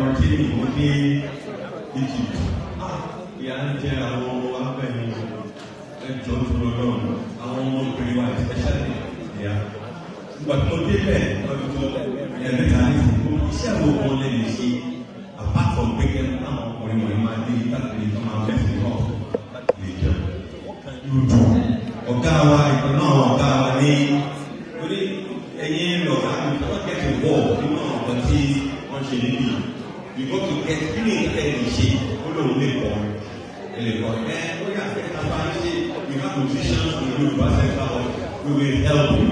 quarantine ní Egypt. Ìyá ń jẹ àwọn ọmọ wa bẹ́ẹ̀ ẹjọ́ tó lọ́dọ̀ àwọn ọmọ obìnrin wa especially ìyá. Ìgbà tó dé bẹ́ẹ̀ lọ́dún tó ẹ̀ẹ́dẹ́ta ní iṣẹ́ àwọn ọmọ lè lè ṣe apart from pé àwọn ọkùnrin wọ̀nyí máa dé láti lè máa bẹ́ẹ̀ náà lè jẹun. Lójú ọ̀gá wa ìkan náà ọ̀gá wa ní orí ẹ̀yìn lọ́gà wọ́n kẹ́kẹ́ wọ̀ nínú ọ̀gá tí wọ́n ṣe níbí. You got to get kí ni ìtẹ́lẹ̀ ṣe ó lóun lè kọ́ ẹ lè kọ́ ẹ ó yà fẹ́ ká bá ṣe you have musicians in Yoruba center we will help you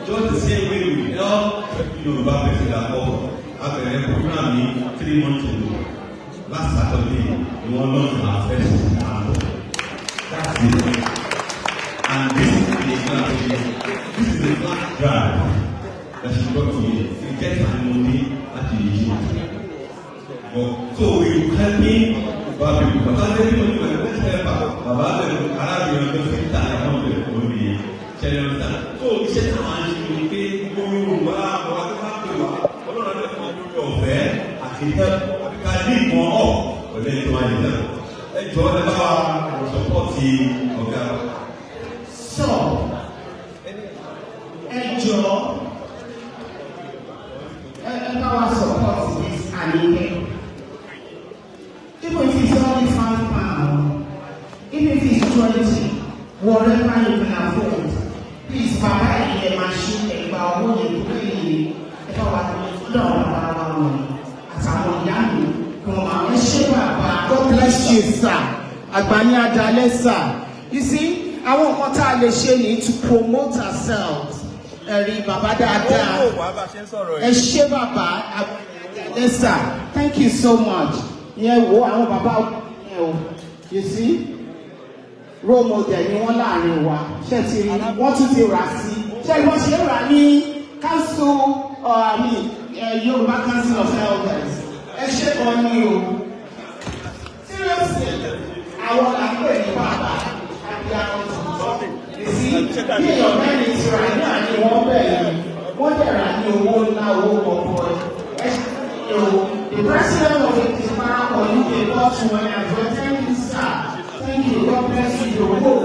just the same way we help Yoruba person that call abẹ̀rẹ̀ program ní 3 months ago last Saturday ni wọ́n launch our first album that's it and this is the black drive that she brought to me to get my money at the Egypt. So we help me but people but I tell you when you help baba dem arábìnrin tó fi ta àwọn ọmọ ẹ̀kọ́ mi ṣẹlẹ̀ ọ̀tá so iṣẹ́ tí wọ́n á ṣe ni pé gbogbo wa àwọn akẹ́kọ̀ọ́ pè wá ọlọ́run ẹ̀kọ́ lórí ọ̀fẹ́ àti ká ní ìmọ̀ ọ̀ ọ̀lẹ́ tó wá yẹn náà ẹ jọ ẹ bá wa sọpọ́ọ̀tì ọ̀gá. So ẹ jọ ẹ bá wa sọpọ́ọ̀tì this àníkẹ́. Even if it's only £5, even if it's 20, whatever you can afford, please, Papa, in the machine, about who you pay, about God bless you, sir. Agbani Adale, sir. You see, àwọn nǹkan tá a lè ṣe ní to promote ourselves. Ẹ̀rí bàbá dáadáa. Ẹ ṣé bàbá Adale, sir. Thank you so much. Yẹn wo àwọn bàbá yẹn o, you see, role model ni wọ́n láàrin wa, ṣé ti rí, wọ́n tún ti rà sí, ṣé wọ́n ṣe rà ní council Yoruba Council of Elders, ẹ ṣe kan ní o, seriously, àwọn làpẹ̀ ní bàbá àti àwọn tuntun, you see, bí èèyàn mẹ́rin ti rà ní àní wọ́n bẹ̀rẹ̀, wọ́n dẹ̀ rà ní owó ńlá owó kọ̀ọ̀kan, ẹ ṣe ní o. The president of the Timara or UK got to an advert. Thank you, sir. Thank you. God bless you. Your whole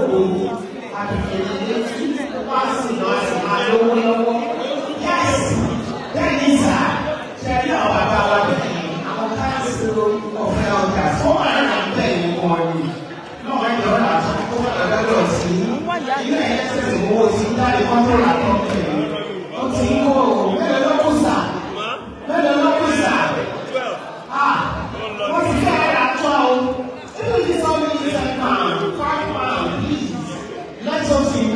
yes. That is sir. Tell you about our council of elders. Oh, I am paying money. No, I don't have to go to the see. You know, it's a most that the control of company. Okay, go. Let the local sir. Let the local sir. What's the fair at 12? If it is only £10, £5, please. Let us see.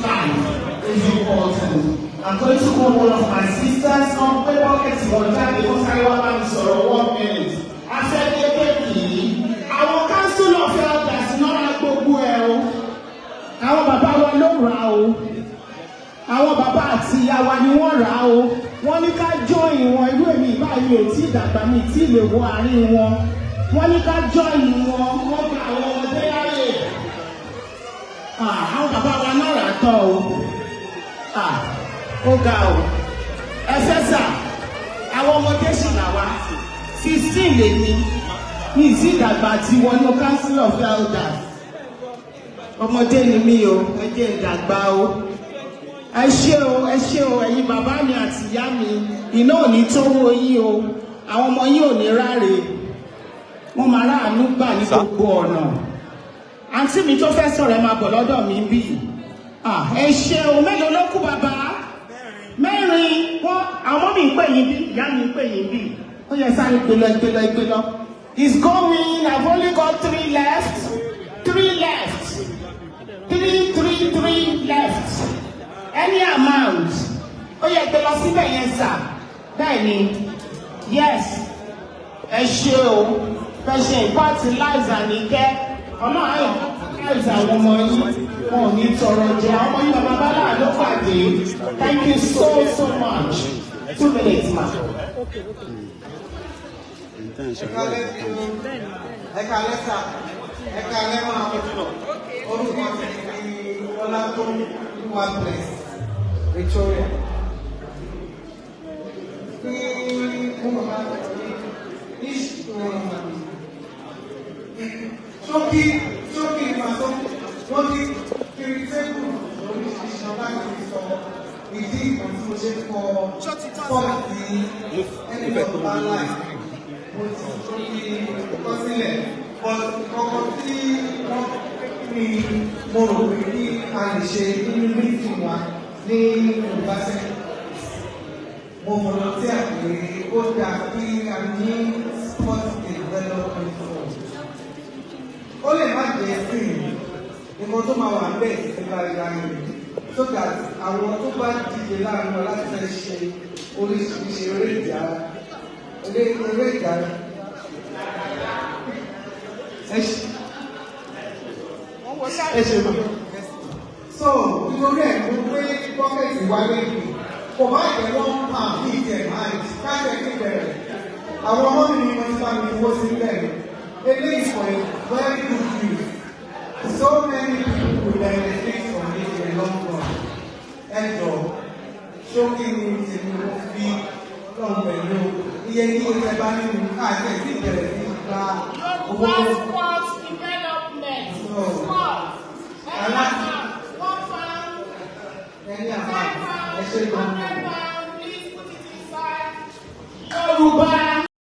Life is important. I'm going to call one of my sisters on paper getting one time because I want to 1 minute. I said, our council of elders not like gbogbo ẹ o. Àwọn bàbá wa ló rà o. Àwọn bàbá àti ìyá wa ni wọ́n rà o. Wọ́n ní ká join wọn irú èmi báyìí ò tí dàgbà mi tí lè wọ àárín wọn. Wọ́n ní ká join wọn wọ́n gba àwọn ọmọdé láyè. Àwọn bàbá wa náà rà tán o. Ó ga o. Ẹsẹ̀ sà, àwọn ọmọdé sì là wá. 16 lè ní. Mi ì sí ìdàgbà tí wọ́n ní Council of Elders. Ọmọdé ni mí o, ẹ jẹ́ ìdàgbà o. Ẹ ṣé o, ẹ̀yin bàbá mi àti ìyá mi, iná ò ní tówó yín o, àwọn ọmọ yín ò ní ráre, wọ́n máa ráàánú gbà ní gbogbo ọ̀nà. Àǹtí mi tó fẹ́ sọ̀rọ̀ ẹ máa bọ̀ lọ́dọ̀ mi bí. Ẹ ṣé o, mélòó ló kù bàbá? Mẹ́rin, wọ́n àwọn mi ń pè yín bí, ìyá mi ń pè yín bí. Ó yẹ sáré gbé lọ. It's going, I've only got 3 left. 3 left. 3 left. Any amount. Ó yẹ gbé lọ síbẹ̀ yẹn sà. Bẹ́ẹ̀ ni. Yes. Ẹ ṣé o. Fẹ́ ṣe ìpàtì láìsà ní kẹ́. Ọ̀nà ayọ̀ láìsà àwọn ọmọ yìí. Wọn ò ní tọrọ jẹ. Àwọn ọmọ yìí bàbá bàbá ló pàdé. Thank you so much. 2 minutes ma. Ẹ̀ka lẹ́sà. Ẹ̀ka lẹ́mọ̀ àpótúnọ̀. Orúkọ ti fi ọlá tó wà bless. Victoria. ṣókí ìpàtó wọ́n ti kiri tébù oríṣiríṣi ọba ti sọ ìdí ìkan tí mo ṣe kọ fọ́ọ̀tì ẹni ọ̀pá láì mo ti ṣókí kọ́ sílẹ̀ ọkọ̀ tí wọ́n ní mo rò pé kí a lè ṣe nínú mítì wa ní Yorùbá sẹ́yìn mo mọ̀ tí a pè ó dà kí a ní sport development fund. Ó lè má jẹ́ sí nǹkan tó máa wà bẹ́ẹ̀ nípa ìlànà so that àwọn tó bá dìde láàrin wọn láti fẹ́ ṣe oríṣiríṣi eré ìdárayá. Ẹ ṣe mọ̀. So nítorí ẹ̀ mo gbé bọ́kẹ́tì wá lẹ́yìn. Kò má jẹ́ wọ́n máa bí ìtẹ̀ máa ń káṣẹ́ kí bẹ̀rẹ̀. Àwọn ọmọ mi ni wọ́n ti bá mi fowó sí bẹ̀rẹ̀. Eléyìí for a very good use. So many people will benefit from it in the long run. Ẹ jọ ṣókí ni tèmi ò fi lọ́n pẹ̀lú iye ní oṣù ẹ̀bá nínú káàkiri sí ìbẹ̀rẹ̀ sí ìgbà owó. Passport development. Ẹni àmà ẹ ṣe gan-an.